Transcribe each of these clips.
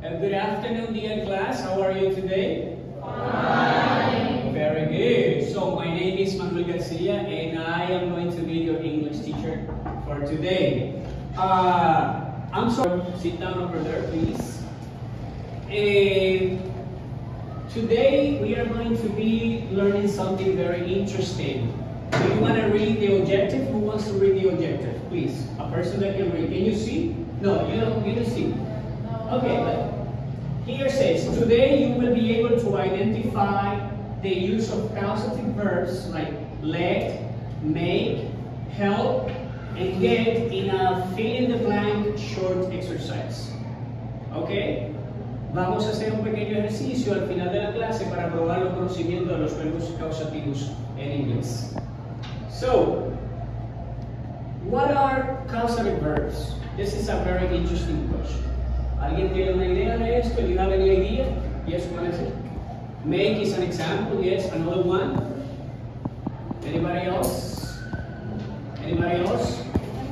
Good afternoon, dear class. How are you today? Fine. Very good. So my name is Manuel Garcia and I am going to be your English teacher for today. I'm sorry, sit down over there, please. Today we are going to be learning something very interesting. Do you want to read the objective? Who wants to read the objective? Please, a person that can read. Can you see? No, you don't see. Okay, but here says, today you will be able to identify the use of causative verbs like let, make, help, and get in a fill-in-the-blank short exercise. Okay? Vamos a hacer un pequeño ejercicio al final de la clase para probar los conocimientos de los verbos causativos en inglés. So, what are causative verbs? This is a very interesting question. ¿Alguien tiene una idea de esto? Do you have any idea? Yes, what is it? Make is an example, yes, another one. Anybody else? Anybody else?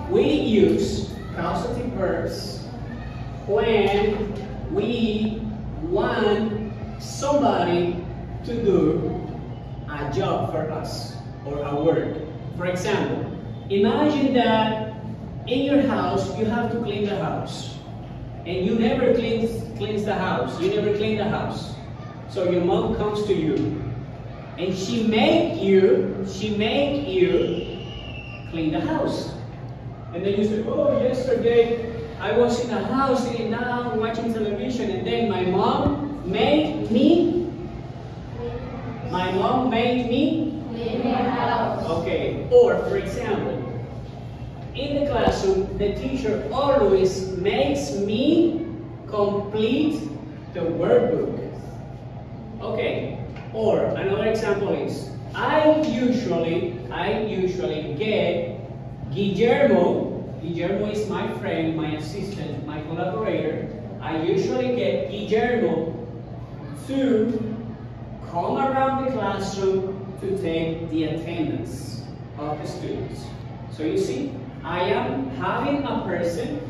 We use causative verbs when we want somebody to do a job for us or a work. For example, imagine that in your house you have to clean the house. And you never cleans the house. You never clean the house. So your mom comes to you, and she make you clean the house. And then you say, oh, yesterday I was in the house sitting down watching television, and then my mom made me Clean your house. Okay. Or for example, in the classroom, the teacher always makes me complete the workbook. Okay. Or another example is, I usually get Guillermo is my friend, my assistant, my collaborator. I usually get Guillermo to come around the classroom to take the attendance of the students. So you see, I am having a person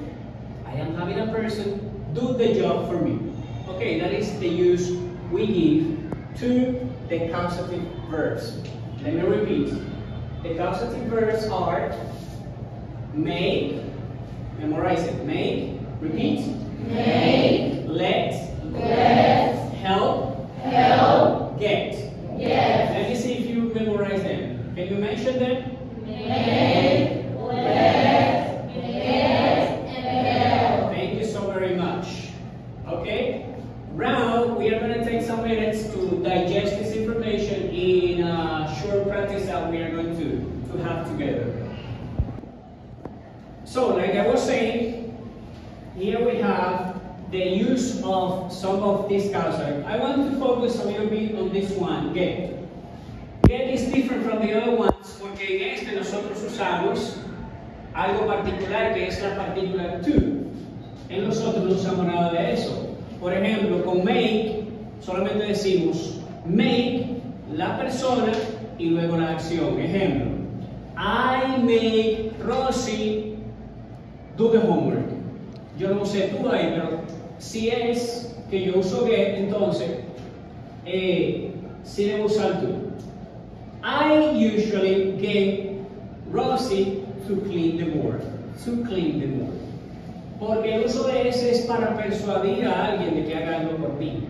do the job for me. Okay, that is the use we give to the causative verbs. Let me repeat. The causative verbs are make, memorize it, make, repeat, Make, let, help, get. yes. Let me see if you memorize them. Can you mention them? Make, let, get, and help. Thank you so very much. Okay? Now, we are going to take some minutes to digest this information in a short practice that we are going to have together. So, like I was saying, here we have the use of some of these causative. I want to focus a little bit on this one, get. Get is different from the other ones porque en este nosotros usamos algo particular que es la partícula to. En los otros no usamos nada de eso. Por ejemplo, con make solamente decimos make la persona y luego la acción. Ejemplo, I make Rosie do the homework. Yo no sé tú ahí, pero si es que yo uso get, entonces sí debo usar tú. I usually get Rosie to clean the board. To clean the board. Porque el uso de ese es para persuadir a alguien de que haga algo por mí.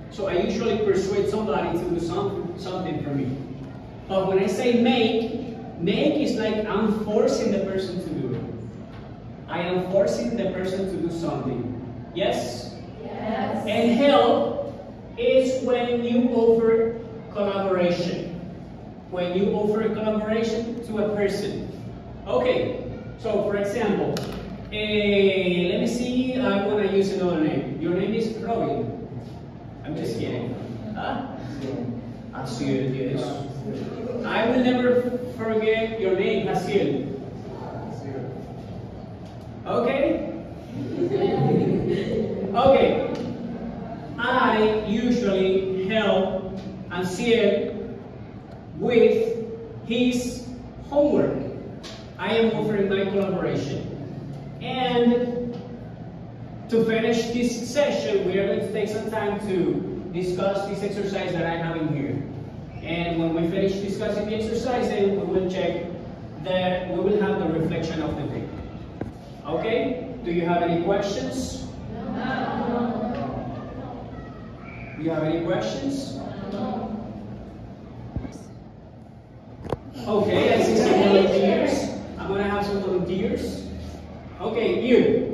So I usually persuade somebody to do something for me. But when I say make is like I'm forcing the person to do it. I am forcing the person to do something. Yes? Yes. And help is when you offer collaboration. When you offer collaboration to a person. Okay, so for example, let me see, I want to use another name. Your name is Robin. I'm just kidding. Huh? Asiel, yes. I will never forget your name, Asiel. Okay? Okay. I usually help Asiel with his homework. I am offering my collaboration. And to finish this session, we are going to take some time to discuss this exercise that I have in here. And when we finish discussing the exercise, then we will check that we will have the reflection of the day. Okay? Do you have any questions? No. Do you have any questions? No. Okay, I see some volunteers. I'm going to have some volunteers. Okay, you.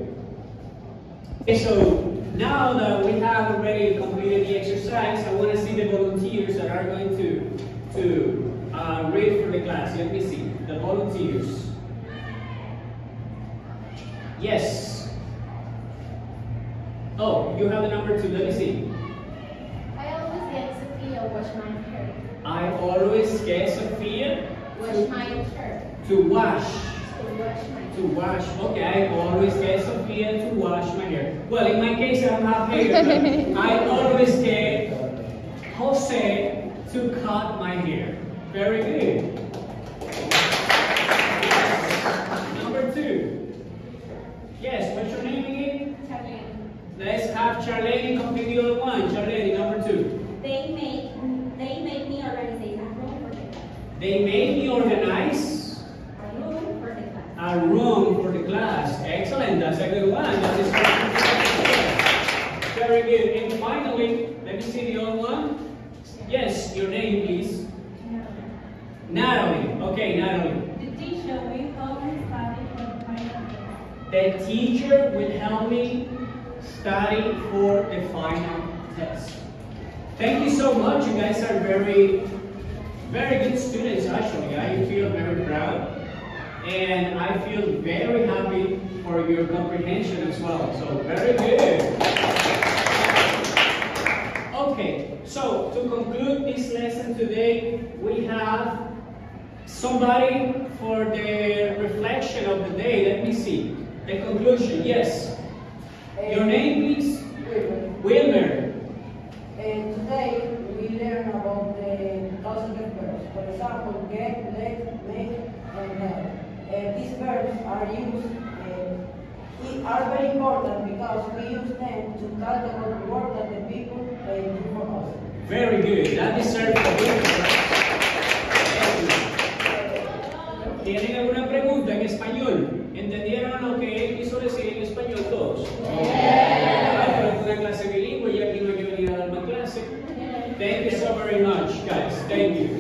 Okay, so now that we have already completed the exercise, I want to see the volunteers that are going to read for the class. Let me see. The volunteers. Yes. Oh, you have the number 2. Let me see. I always get Sophia wash my hair. I always get Sophia Wash my hair. to wash. To wash my To wash. Okay, I always get Sophia to wash my hair. Well, in my case, I don't have hair, but I always get Jose to cut my hair. Very good. Number 2. Yes, what's your name again? Charlene. Let's have Charlene complete the other one. Charlene, number 2. They make me organize a room for the class. They made me organize A room for the class. a room for the class. Excellent, that's a good one. That is very good. And finally, let me see the other one. Yes, your name, please. Natalie. Okay, Natalie. The teacher will help me study for the final test. The teacher will help me study for the final test. Thank you so much. You guys are very good students, actually. I feel very proud. And I feel very happy for your comprehension as well. So, very good. Okay, so to conclude this lesson today, we have somebody for the reflection of the day. Let me see. The conclusion, yes. Your name, please? Wilmer. Today we learn about the causative verbs. For example, get, let, make, and have. These verbs are used, are very important because we use them to talk about the work that the people do for us. Very good. That deserves a good. ¿Tienen alguna pregunta en español? ¿Entendieron lo que él quiso decir en español todos? Pero es una clase bilingüe y aquí no hay que venir a dar más clase. Thank you so very much, guys. Thank you.